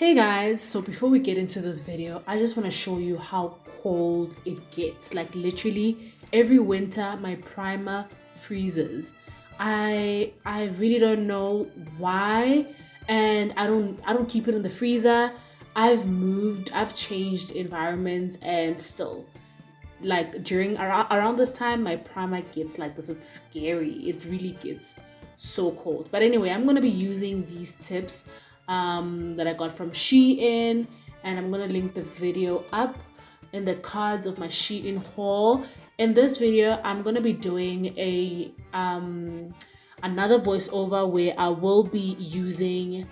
Hey guys, so before we get into this video, I just want to show you how cold it gets. Like literally every winter my primer freezes. I really don't know why, and I don't keep it in the freezer. I've changed environments, and still like during around this time my primer gets like this. It's scary. It really gets so cold. But anyway, I'm gonna be using these tips that I got from Shein, and I'm gonna link the video up in the cards of my Shein haul. In this video I'm gonna be doing a another voiceover where I will be using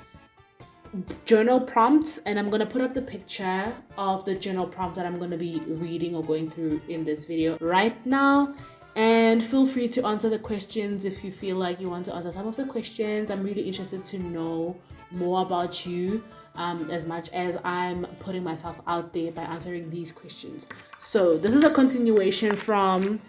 journal prompts, and I'm gonna put up the picture of the journal prompt that I'm gonna be reading or going through in this video right now. And feel free to answer the questions if you feel like you want to answer some of the questions. I'm really interested to know more about you, as much as I'm putting myself out there by answering these questions. So this is a continuation from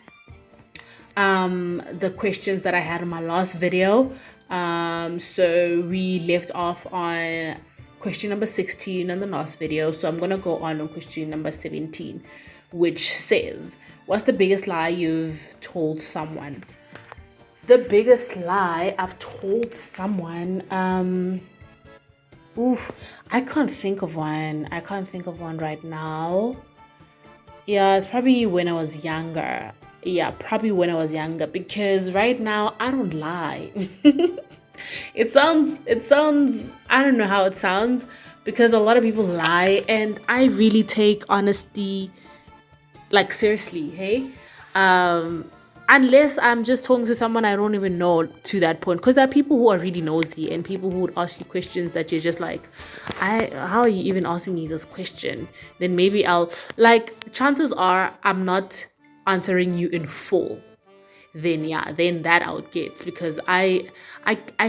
the questions that I had in my last video. So we left off on question number 16 in the last video, so I'm gonna go on question number 17, which says, what's the biggest lie you've told someone? The biggest lie I've told someone, I can't think of one right now. Yeah, it's probably when I was younger. Because right now I don't lie. It sounds, I don't know how it sounds, because a lot of people lie, and I really take honesty like seriously, hey? Unless I'm just talking to someone I don't even know to that point, because there are people who are really nosy and people who would ask you questions that you're just like, how are you even asking me this question? Then maybe I'll, like, chances are I'm not answering you in full. Then that I would get, because I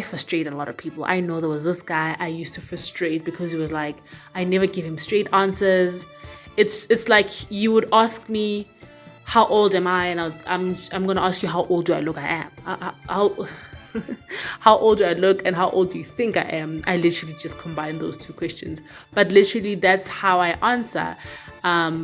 frustrate a lot of people. I know there was this guy I used to frustrate because he was like, I never give him straight answers. It's like you would ask me, how old am I? And I'm gonna ask you, how old do I look I am? How old do I look, and how old do you think I am? I literally just combine those two questions. But literally that's how I answer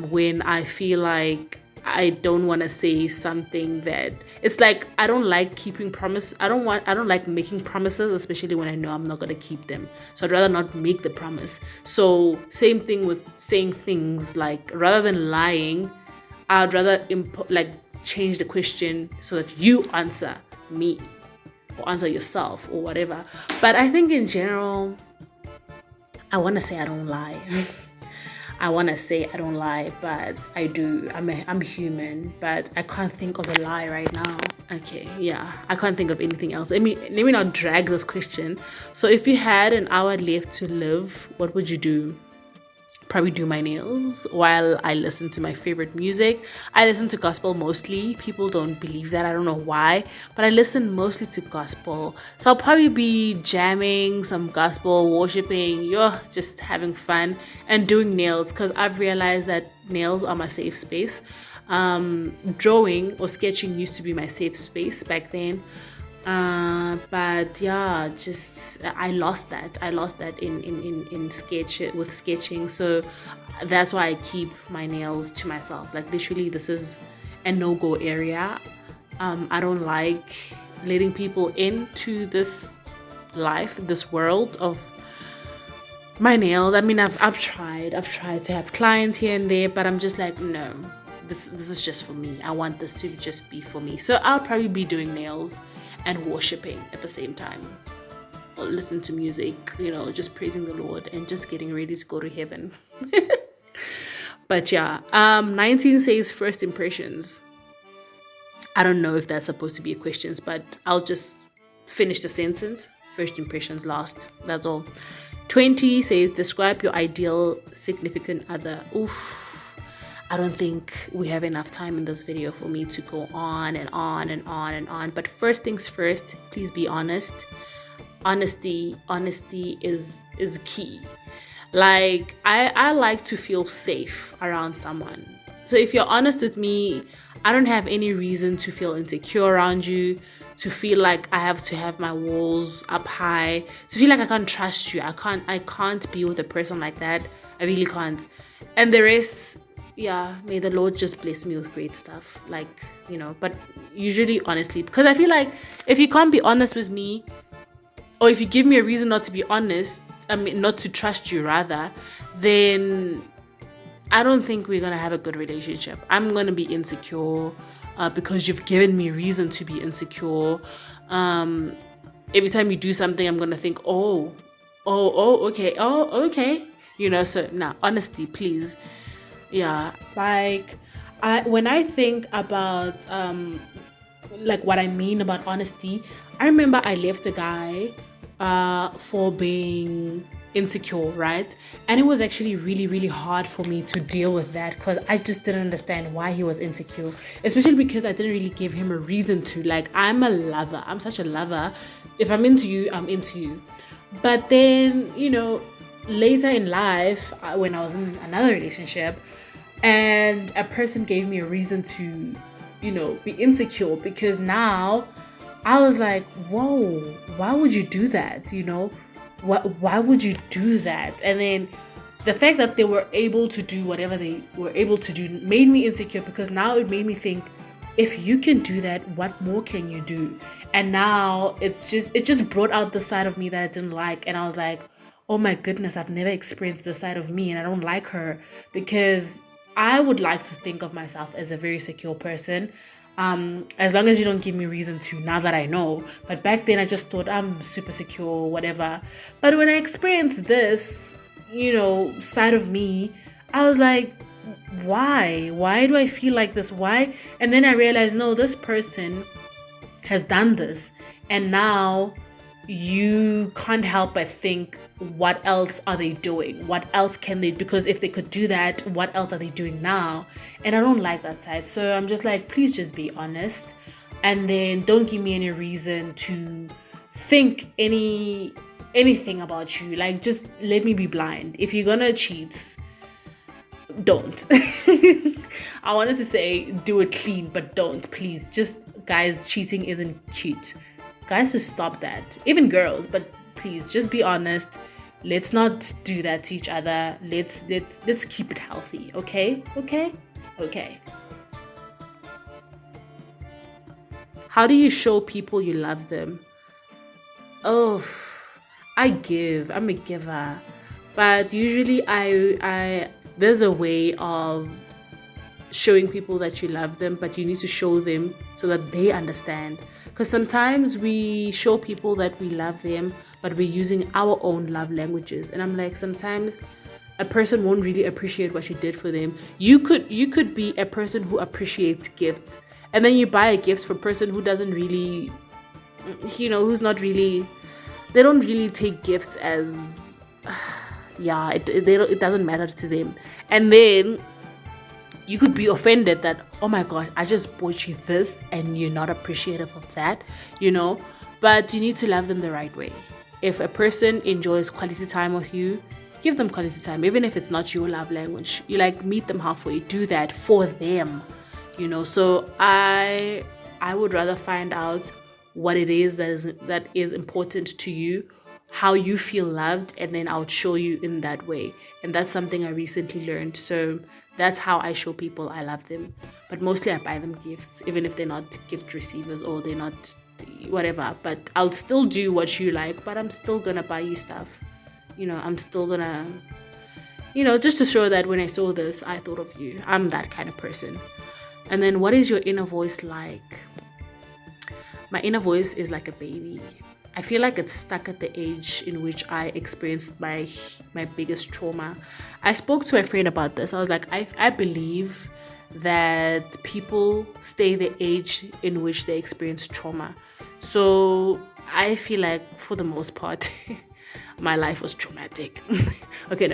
when I feel like I don't want to say something that, it's like I don't like keeping promise. I don't like making promises, especially when I know I'm not going to keep them. So I'd rather not make the promise. So same thing with saying things, like rather than lying, I'd rather change the question so that you answer me or answer yourself or whatever. But I think in general, I want to say I don't lie. But I do. I'm human, but I can't think of a lie right now. Okay, yeah, I can't think of anything else. Let me not drag this question. So if you had an hour left to live, what would you do? Probably do my nails while I listen to my favorite music. I listen to gospel mostly. People don't believe that. I don't know why, but I listen mostly to gospel. So I'll probably be jamming some gospel, worshiping, just having fun and doing nails, because I've realized that nails are my safe space. Drawing or sketching used to be my safe space back then. But yeah, just I lost that in sketching, so that's why I keep my nails to myself. Like literally, this is a no-go area. I don't like letting people into this life, this world of my nails. I mean, I've tried to have clients here and there, but I'm just like, no, this is just for me. I want this to just be for me. So I'll probably be doing nails and worshiping at the same time, or listen to music, just praising the Lord and just getting ready to go to heaven. But yeah, 19 says first impressions. I don't know if that's supposed to be a question, but I'll just finish the sentence. First impressions last, that's all. 20 says describe your ideal significant other. I don't think we have enough time in this video for me to go on and on and on and on. But first things first, please be honest. Honesty is key. Like I like to feel safe around someone. So if you're honest with me, I don't have any reason to feel insecure around you, to feel like I have to have my walls up high, to feel like I can't trust you. I can't be with a person like that. I really can't. And the rest, yeah, may the Lord just bless me with great stuff. Like, but usually honestly, because I feel like if you can't be honest with me, or if you give me a reason not to be honest, I mean not to trust you rather, then I don't think we're gonna have a good relationship. I'm gonna be insecure because you've given me reason to be insecure. Every time you do something, I'm gonna think, okay, okay. So now, honesty, please. Yeah, like when I think about like what I mean about honesty, I remember I left a guy for being insecure, right? And it was actually really, really hard for me to deal with that because I just didn't understand why he was insecure, especially because I didn't really give him a reason to. Like, I'm a lover. I'm such a lover. If I'm into you, I'm into you. But then, later in life, when I was in another relationship and a person gave me a reason to, be insecure, because now I was like, whoa, why would you do that? Why would you do that? And then the fact that they were able to do whatever they were able to do made me insecure, because now it made me think, if you can do that, what more can you do? And now it just brought out the side of me that I didn't like. And I was like, oh my goodness, I've never experienced this side of me, and I don't like her, because I would like to think of myself as a very secure person. As long as you don't give me reason to, now that I know. But back then I just thought I'm super secure, whatever. But when I experienced this, side of me, I was like, why do I feel like this? Why? And then I realized, no, this person has done this, and now you can't help but think, what else are they doing? What else can they do? Because if they could do that, what else are they doing now? And I don't like that side. So I'm just like, please just be honest, and then don't give me any reason to think anything about you. Like, just let me be blind. If you're gonna cheat, don't. I wanted to say do it clean, but don't, please. Just, guys, cheating isn't cute. Guys, just stop that. Even girls, but please just be honest. Let's not do that to each other. Let's keep it healthy, okay? Okay. How do you show people you love them? Oh, I'm a giver. But usually I there's a way of showing people that you love them, but you need to show them so that they understand. Because sometimes we show people that we love them, but we're using our own love languages. And I'm like, sometimes a person won't really appreciate what you did for them. You could be a person who appreciates gifts, and then you buy a gift for a person who doesn't really, who's not really, they don't really take gifts as, it doesn't matter to them. And then you could be offended that, oh my God, I just bought you this and you're not appreciative of that, but you need to love them the right way. If a person enjoys quality time with you, give them quality time, even if it's not your love language. You meet them halfway, do that for them, So I would rather find out what it is that is important to you, how you feel loved, and then I would show you in that way. And that's something I recently learned. So that's how I show people I love them. But mostly I buy them gifts, even if they're not gift receivers or they're not whatever. But I'll still do what you like, but I'm still gonna buy you stuff. I'm still gonna, just to show that when I saw this, I thought of you. I'm that kind of person. And then, what is your inner voice like? My inner voice is like a baby. I feel like it's stuck at the age in which I experienced my biggest trauma. I spoke to a friend about this. I was like, I believe that people stay the age in which they experience trauma. So I feel like, for the most part, my life was traumatic. Okay,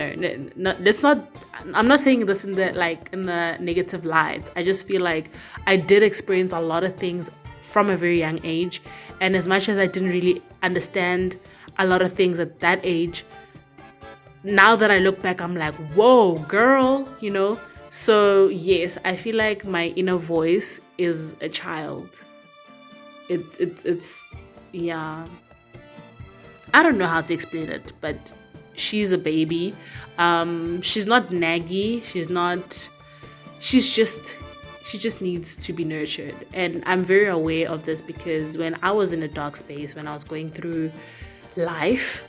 no, let's not. I'm not saying this in the negative light. I just feel like I did experience a lot of things from a very young age, and as much as I didn't really understand a lot of things at that age, now that I look back, I'm like, whoa, girl, So yes, I feel like my inner voice is a child. It's yeah. I don't know how to explain it, but she's a baby. She's not naggy. She's just she just needs to be nurtured. And I'm very aware of this because when I was in a dark space, when I was going through life,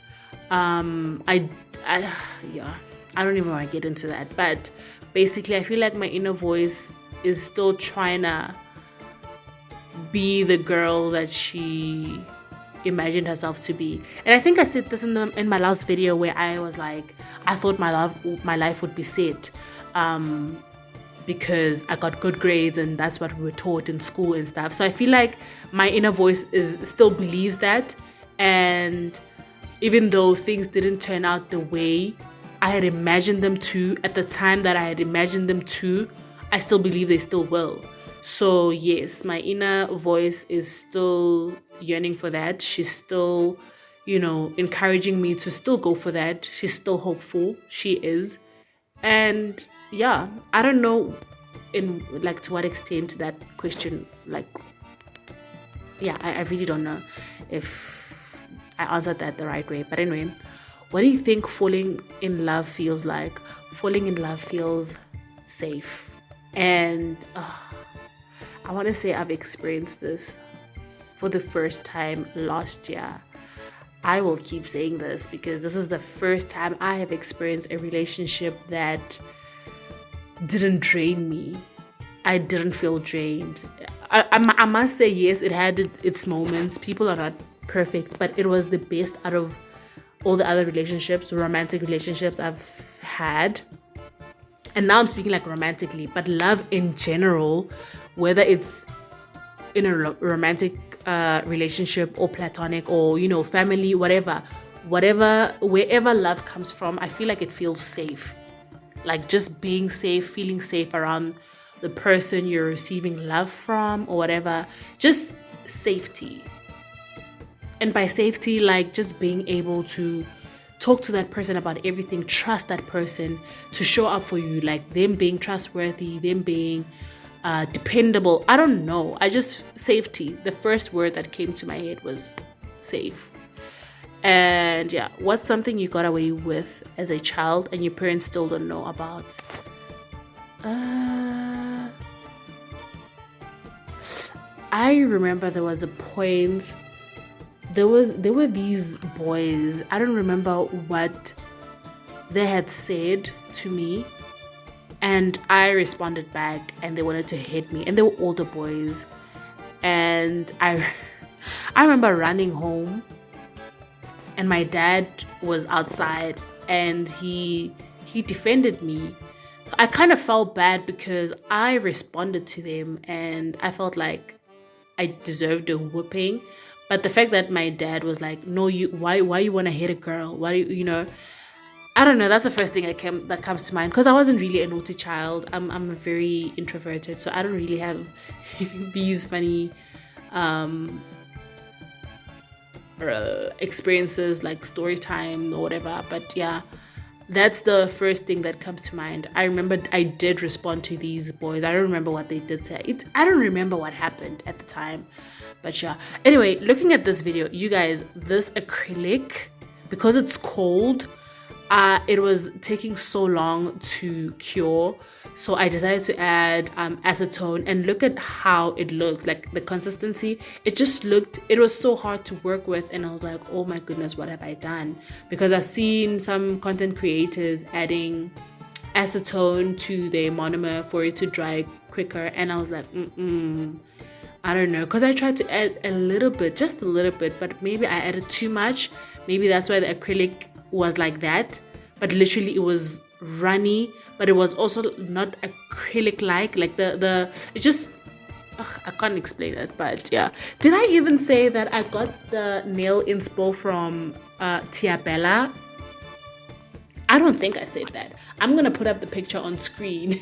I yeah, I don't even want to get into that. But basically, I feel like my inner voice is still trying to be the girl that she imagined herself to be. And I think I said this in my last video where I was like, I thought my life would be set, because I got good grades and that's what we were taught in school and stuff. So I feel like my inner voice is still believes that, and even though things didn't turn out the way I had imagined them to at the time that I had imagined them to, I still believe they still will. So yes, my inner voice is still yearning for that. She's still, encouraging me to still go for that. She's still hopeful. She is. And yeah, I don't know in like to what extent that question, like, yeah, I really don't know if I answered that the right way. But anyway, what do you think falling in love feels like? Falling in love feels safe. And I want to say I've experienced this for the first time last year. I will keep saying this because this is the first time I have experienced a relationship that didn't drain me. I didn't feel drained. I must say, yes, it had its moments. People are not perfect, but it was the best out of all the other relationships, romantic relationships I've had. And now I'm speaking like romantically, but love in general, whether it's in a romantic relationship or platonic or, family, whatever, wherever love comes from, I feel like it feels safe. Like just being safe, feeling safe around the person you're receiving love from or whatever, just safety. And by safety, like just being able to talk to that person about everything, trust that person to show up for you, like them being trustworthy, them being dependable. I don't know. Safety. The first word that came to my head was safe. And yeah, what's something you got away with as a child and your parents still don't know about? I remember there was a point. There were these boys. I don't remember what they had said to me, and I responded back, and they wanted to hit me, and they were older boys, and I remember running home, and my dad was outside, and he defended me. So I kind of felt bad because I responded to them, and I felt like I deserved a whooping. But the fact that my dad was like, no, why you want to hit a girl? Why do you, I don't know. That's the first thing that comes to mind because I wasn't really a naughty child. I'm very introverted, so I don't really have these funny experiences like story time or whatever. But yeah, that's the first thing that comes to mind. I remember I did respond to these boys. I don't remember what they did say. I don't remember what happened at the time. But yeah, anyway, looking at this video, you guys, this acrylic, because it's cold, it was taking so long to cure. So I decided to add acetone, and look at how it looks, like the consistency. It was so hard to work with, and I was like, oh my goodness, what have I done? Because I've seen some content creators adding acetone to their monomer for it to dry quicker, and I was like, I don't know, because I tried to add a little bit, just a little bit, but maybe I added too much. Maybe that's why the acrylic was like that. But literally it was runny, but it was also not acrylic-like. Like it just, I can't explain it, but yeah. Did I even say that I got the nail inspo from Tia Bella? I don't think I said that. I'm going to put up the picture on screen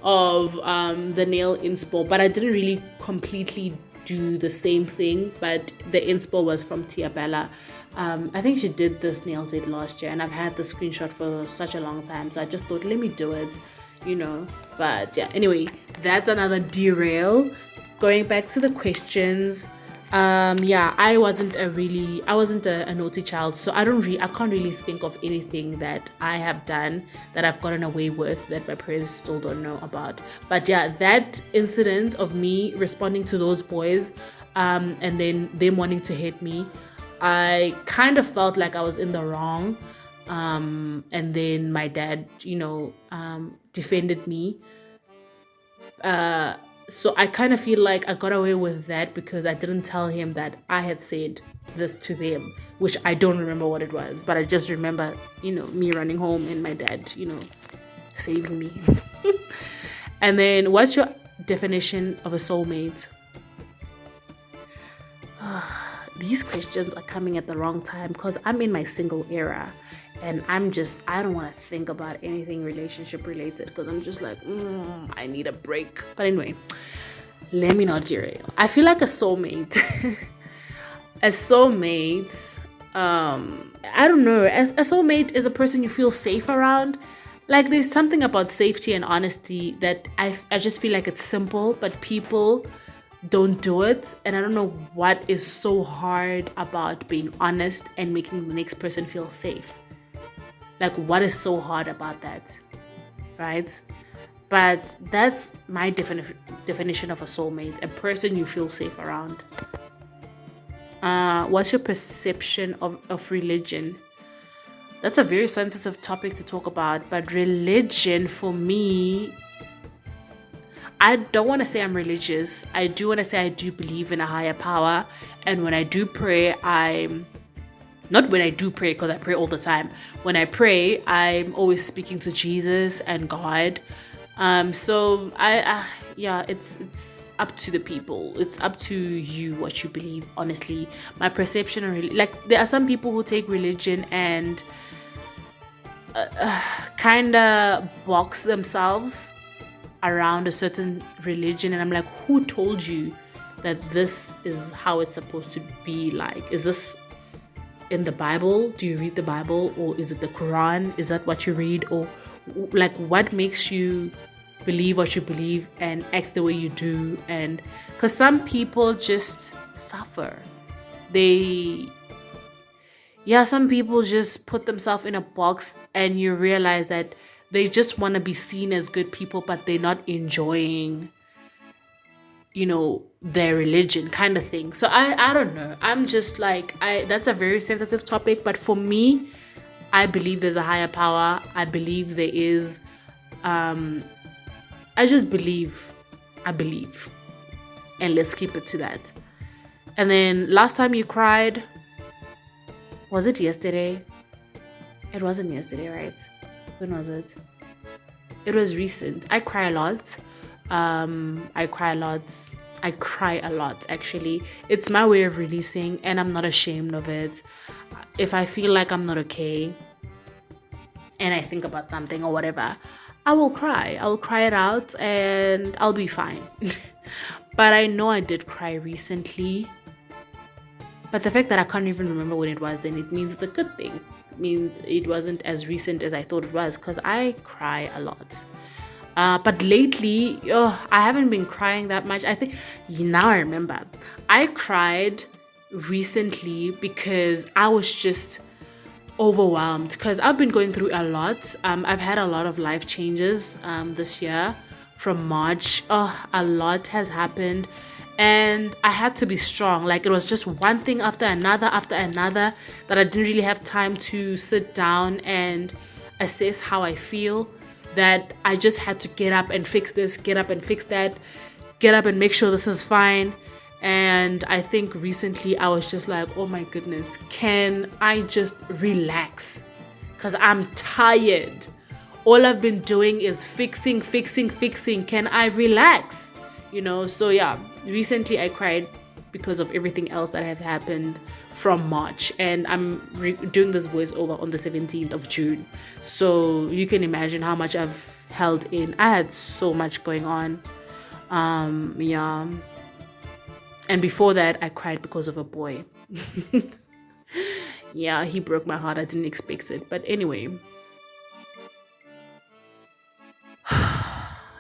of the nail inspo, but I didn't really completely do the same thing, but the inspo was from Tia Bella. I think she did this nail set last year, and I've had the screenshot for such a long time, so I just thought, let me do it. But yeah, anyway, that's another derail. Going back to the questions, yeah, I wasn't a naughty child, so I can't really think of anything that I have done that I've gotten away with that my parents still don't know about. But yeah, that incident of me responding to those boys, and then them wanting to hit me, I kind of felt like I was in the wrong. And then my dad, defended me. So I kind of feel like I got away with that because I didn't tell him that I had said this to them, which I don't remember what it was, but I just remember, me running home and my dad, saving me. And then, what's your definition of a soulmate? These questions are coming at the wrong time because I'm in my single era and I don't want to think about anything relationship related because I'm just like, I need a break. But anyway, let me not derail. I feel like a soulmate. A soulmate, I don't know. As a soulmate is a person you feel safe around. Like, there's something about safety and honesty that I just feel like it's simple, but people don't do it. And I don't know what is so hard about being honest and making the next person feel safe. Like, what is so hard about that, right? But that's my definition of a soulmate, a person you feel safe around. What's your perception of religion? That's a very sensitive topic to talk about, but religion for me, I don't want to say I'm religious. I do want to say I do believe in a higher power. And when I do pray, not when I do pray, because I pray all the time. When I pray, I'm always speaking to Jesus and God. So yeah, it's up to the people. It's up to you what you believe. Honestly, my perception of there are some people who take religion and kind of box themselves around a certain religion, and I'm like, who told you that this is how it's supposed to be? Like, is this in the Bible? Do you read the Bible, or is it the Quran? Is that what you read? Or like, what makes you believe what you believe and act the way you do? And because some people just suffer, some people just put themselves in a box, and you realize that they just want to be seen as good people, but they're not enjoying their religion, kind of thing. So I don't know. I'm just like, that's a very sensitive topic, but for me, I believe there's a higher power. I believe there is I just believe. I believe. And let's keep it to that. And then, last time you cried, was it yesterday? It wasn't yesterday, right? When was it? It was recent. I cry a lot. I cry a lot, actually. It's my way of releasing, and I'm not ashamed of it. If I feel like I'm not okay and I think about something or whatever, I will cry. I'll cry it out and I'll be fine. But I know I did cry recently. But the fact that I can't even remember when it was, then it means it's a good thing. It means it wasn't as recent as I thought it was, because I cry a lot. But lately, I haven't been crying that much. I think, now I remember. I cried recently because I was just overwhelmed, because I've been going through a lot. I've had a lot of life changes this year from March. A lot has happened, and I had to be strong. Like, it was just one thing after another that I didn't really have time to sit down and assess how I feel, that I just had to get up and fix this, get up and fix that, get up and make sure this is fine. And I think recently I was just like, oh my goodness, can I just relax? Because I'm tired. All I've been doing is fixing. Can I relax? So yeah, recently I cried because of everything else that have happened from March. And I'm doing this voiceover on the 17th of June. So you can imagine how much I've held in. I had so much going on. Yeah. And before that, I cried because of a boy. Yeah, he broke my heart. I didn't expect it. But anyway.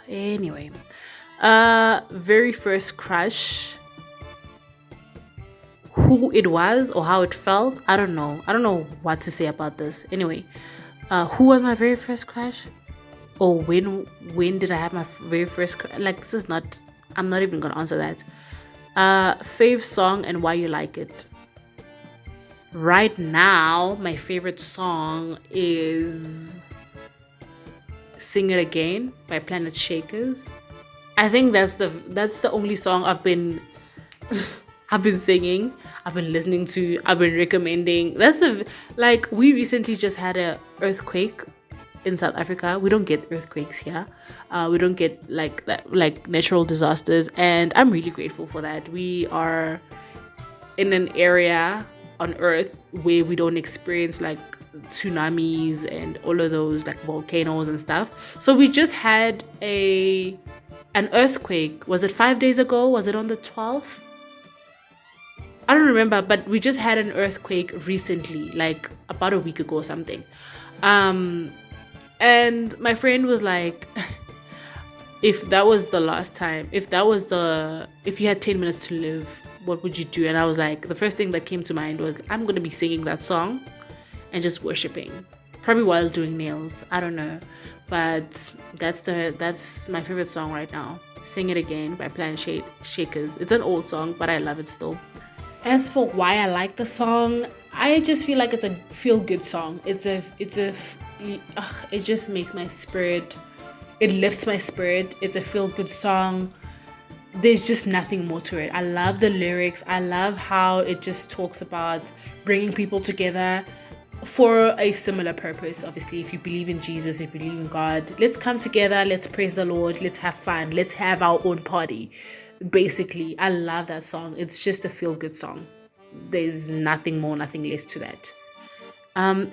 Anyway, very first crush, who it was or how it felt, I don't know. I don't know what to say about this. Anyway, who was my very first crush? Or when did I have my very first crush? Like, this is not, I'm not even gonna answer that. Fave song and why you like it. Right now, my favorite song is Sing It Again by Planet Shakers. I think that's the only song I've been singing, I've been listening to, I've been recommending. We recently just had a earthquake in South Africa. We don't get earthquakes here. We don't get like that, like natural disasters, and I'm really grateful for that. We are in an area on Earth where we don't experience like tsunamis and all of those like volcanoes and stuff. So we just had an earthquake. Was it 5 days ago? Was it on the 12th? I don't remember, but we just had an earthquake recently, like about a week ago or something. And my friend was like, if that was the last time, if you had 10 minutes to live, what would you do? And I was like, the first thing that came to mind was, I'm going to be singing that song and just worshiping, probably while doing nails. I don't know. But that's my favorite song right now. Sing It Again by Planet Shakers. It's an old song, but I love it still. As for why I like the song, I just feel like it's a feel-good song. It just makes my spirit, it lifts my spirit. It's a feel-good song. There's just nothing more to it. I love the lyrics. I love how it just talks about bringing people together for a similar purpose. Obviously, if you believe in Jesus, if you believe in God, let's come together, let's praise the Lord, let's have fun, let's have our own party. Basically, I love that song. It's just a feel-good song. There's nothing more, nothing less to that.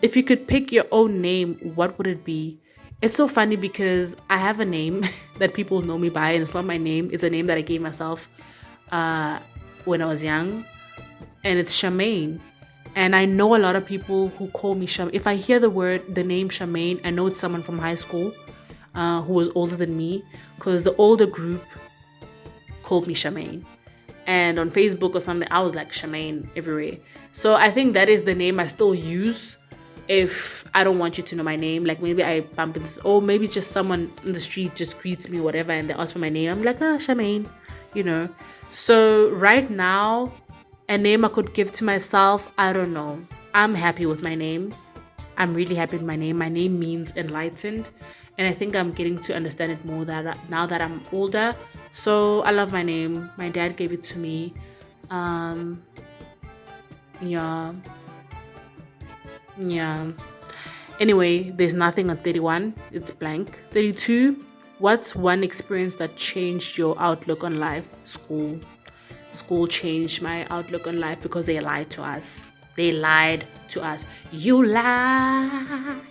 If you could pick your own name, what would it be? It's so funny because I have a name that people know me by, and it's not my name. It's a name that I gave myself when I was young, and it's Charmaine. And I know a lot of people who call me Charmaine. If I hear the name Charmaine, I know it's someone from high school who was older than me, because the older group called me Charmaine. And on Facebook or something, I was like Charmaine everywhere. So I think that is the name I still use if I don't want you to know my name. Like maybe I bump into, or maybe just someone in the street just greets me or whatever and they ask for my name. I'm like, Charmaine, you know. So right now, a name I could give to myself, I don't know. I'm happy with my name. I'm really happy with my name. My name means enlightened. And I think I'm getting to understand it more now that I'm older. So I love my name. My dad gave it to me. Yeah. Anyway, there's nothing on 31. It's blank. 32. What's one experience that changed your outlook on life? School. School changed my outlook on life because they lied to us. They lied to us. You lied.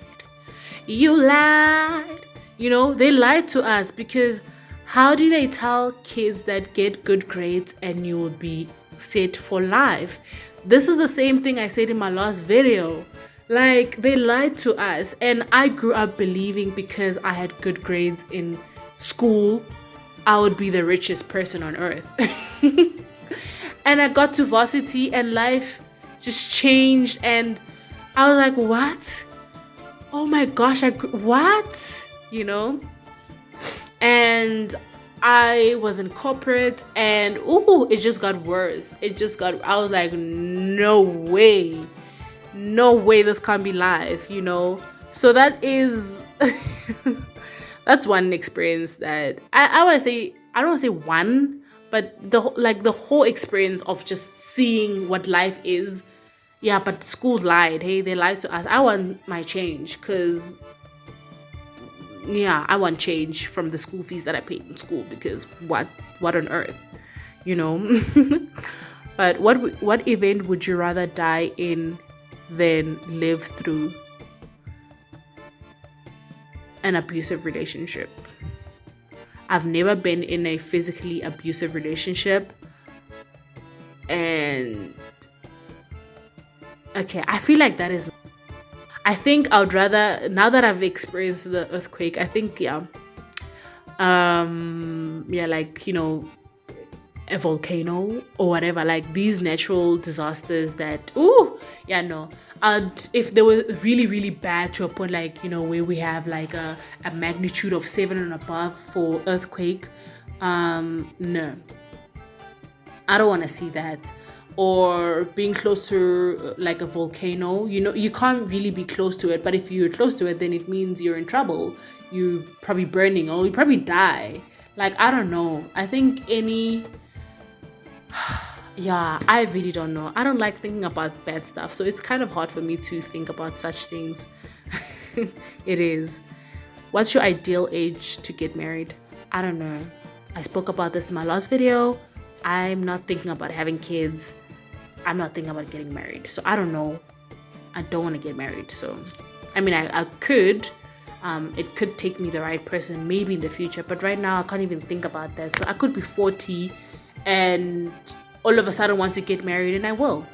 You lied. You know, they lied to us because how do they tell kids that get good grades and you will be set for life? This is the same thing I said in my last video. Like, they lied to us, and I grew up believing because I had good grades in school, I would be the richest person on earth. And I got to varsity and life just changed, and I was like, what? Oh my gosh, what? You know? And I was in corporate, and it just got worse. I was like, no way this can't be life, you know? So that is, that's one experience that I want to say, I don't want to say one, but the whole experience of just seeing what life is. Yeah, but schools lied. Hey, they lied to us. I want my change because, yeah, I want change from the school fees that I paid in school, because what on earth, you know? But what event would you rather die in than live through? An abusive relationship. I've never been in a physically abusive relationship, and okay, I feel like I think I would rather, now that I've experienced the earthquake, I think, yeah, Yeah, like, a volcano or whatever, like these natural disasters that, oh yeah, no, if they were really really bad to a point, like, where we have like a magnitude of 7 and above for earthquake, no, I don't want to see that. Or being close to like a volcano, you can't really be close to it, but if you're close to it, then it means you're in trouble. You probably burning, or you probably die. Like, I don't know, I think any, yeah, I really don't know. I don't like thinking about bad stuff, so it's kind of hard for me to think about such things. It is. What's your ideal age to get married? I don't know. I spoke about this in my last video. I'm not thinking about having kids. I'm not thinking about getting married. So I don't know. I don't want to get married. So, I mean, I could. It could take me the right person maybe in the future. But right now, I can't even think about that. So I could be 40 and all of a sudden want to get married, and I will.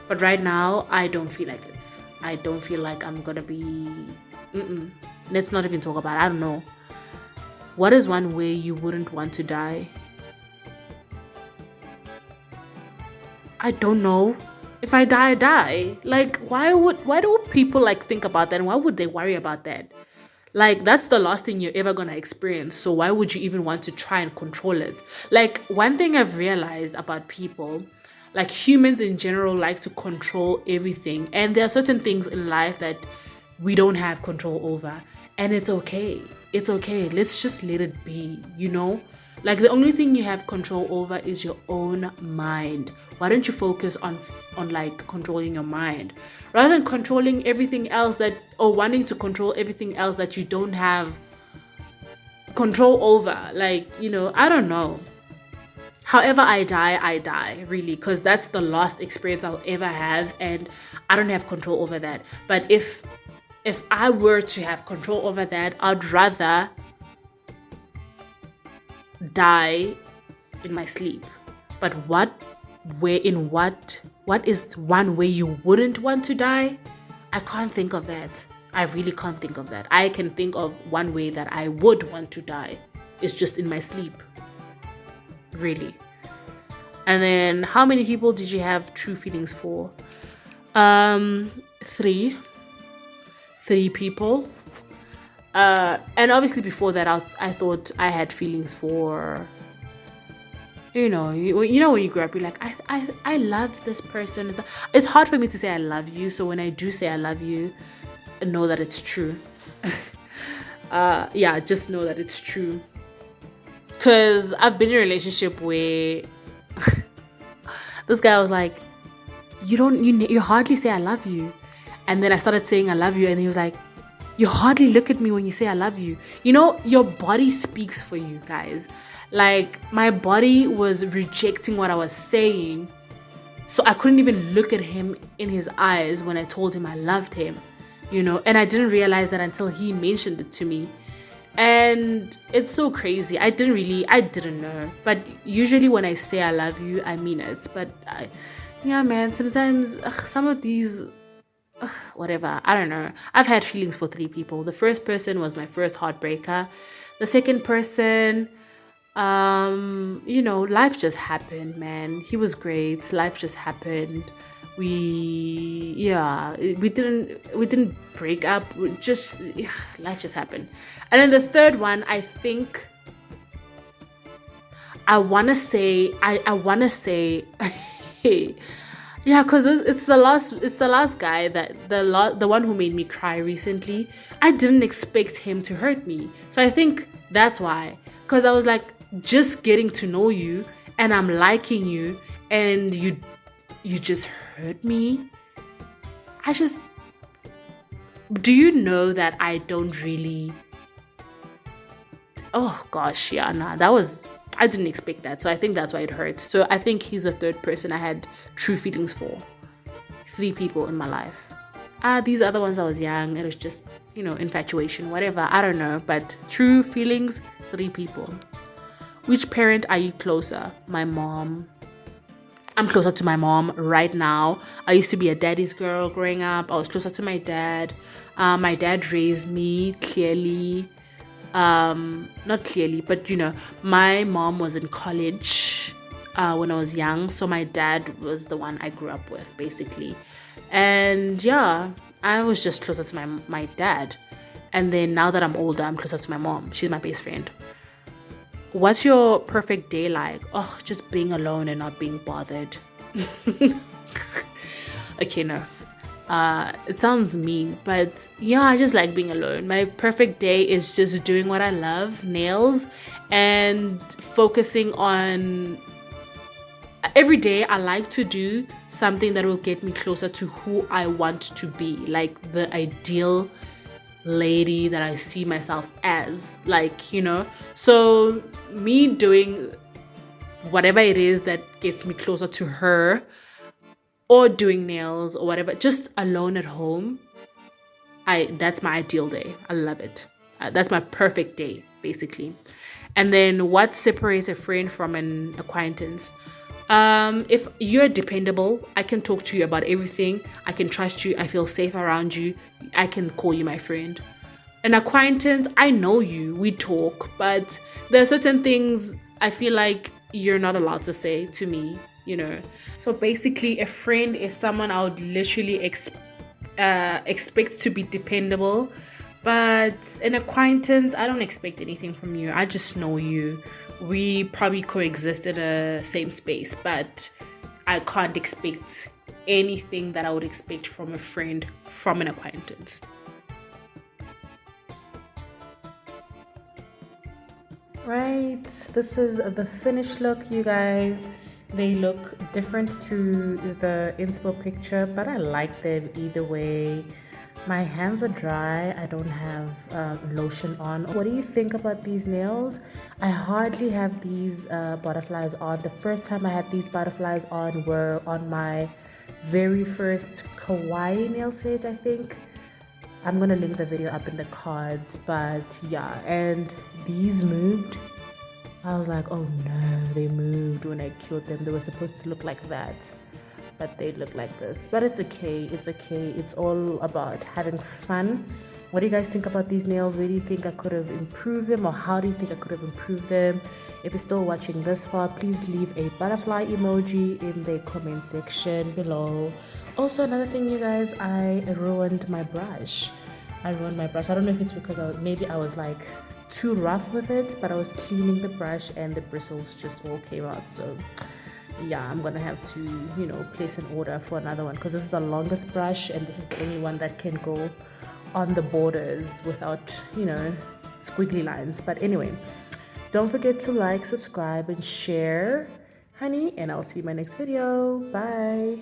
But right now, I don't feel like it. I don't feel like I'm going to be... Let's not even talk about it. I don't know. What is one way you wouldn't want to die? I don't know. If I die, I die. Like, why do people like think about that? And why would they worry about that? Like, that's the last thing you're ever gonna experience. So why would you even want to try and control it? Like, one thing I've realized about people, like humans in general, like to control everything. And there are certain things in life that we don't have control over. And it's okay. It's okay. Let's just let it be, Like, the only thing you have control over is your own mind. Why don't you focus on like controlling your mind rather than controlling everything else or wanting to control everything else that you don't have control over? Like, I don't know. However I die, really, because that's the last experience I'll ever have, and I don't have control over that. But if I were to have control over that, I'd rather die in my sleep. But what is one way you wouldn't want to die? I can't think of that. I really can't think of that. I can think of one way that I would want to die. It's just in my sleep. Really. And then, how many people did you have true feelings for? 3 people. And obviously before that, I thought I had feelings for, when you grow up, you're like, I love this person. It's hard for me to say I love you. So when I do say I love you, know that it's true. Just know that it's true. Because I've been in a relationship where this guy was like, you hardly say I love you. And then I started saying I love you, and he was like, you hardly look at me when you say I love you. Your body speaks for you, guys. Like, my body was rejecting what I was saying. So I couldn't even look at him in his eyes when I told him I loved him, And I didn't realize that until he mentioned it to me. And it's so crazy. I didn't know. But usually when I say I love you, I mean it. But sometimes some of these... whatever, I don't know. I've had feelings for 3 people. The first person was my first heartbreaker. The second person, life just happened, man. He was great. Life just happened. We didn't break up. Life just happened. And then the third one, I think I want to say yeah, because it's the last guy, that the one who made me cry recently. I didn't expect him to hurt me, so I think that's why. Because I was like, just getting to know you, and I'm liking you, and you just hurt me. Do you know that I don't really? Oh gosh, yeah, nah, I didn't expect that. So I think that's why it hurt. So I think he's the third person I had true feelings for. 3 people in my life. These other ones I was young. It was just, infatuation, whatever. I don't know. But true feelings, 3 people. Which parent are you closer? My mom. I'm closer to my mom right now. I used to be a daddy's girl growing up. I was closer to my dad. My dad raised me, clearly. Not clearly, but my mom was in college when I was young, so my dad was the one I grew up with basically. And yeah, I was just closer to my dad. And then now that I'm older, I'm closer to my mom. She's my best friend. What's your perfect day like? Oh, just being alone and not being bothered. Okay, no. It sounds mean, but yeah, I just like being alone. My perfect day is just doing what I love, nails, and focusing on every day. I like to do something that will get me closer to who I want to be, like the ideal lady that I see myself as, so me doing whatever it is that gets me closer to her, or doing nails or whatever, just alone at home. That's my ideal day. I love it. That's my perfect day basically. And then what separates a friend from an acquaintance? If you're dependable, I can talk to you about everything. I can trust you. I feel safe around you. I can call you my friend. An acquaintance, I know you, we talk, but there are certain things I feel like you're not allowed to say to me. So basically, a friend is someone I would literally expect to be dependable, but an acquaintance, I don't expect anything from you. I just know you. We probably coexist in a same space, but I can't expect anything that I would expect from a friend from an acquaintance. Right, this is the finished look, you guys. They look different to the inspo picture, but I like them either way. My hands are dry. I don't have lotion on. What do you think about these nails? I hardly have these butterflies on. The first time I had these butterflies on were on my very first kawaii nail set, I think. I'm gonna link the video up in the cards, but yeah, and these moved. I was like, oh no, they moved when I cured them. They were supposed to look like that, but they look like this. But it's okay, it's okay. It's all about having fun. What do you guys think about these nails? Where do you think I could have improved them, or how do you think I could have improved them? If you're still watching this far, please leave a butterfly emoji in the comment section below. Also, another thing, you guys, I ruined my brush. I don't know if it's because I was like too rough with it, but I was cleaning the brush and the bristles just all came out. So yeah, I'm gonna have to place an order for another one, because this is the longest brush and this is the only one that can go on the borders without squiggly lines. But anyway, don't forget to like, subscribe, and share, honey, and I'll see you in my next video. Bye.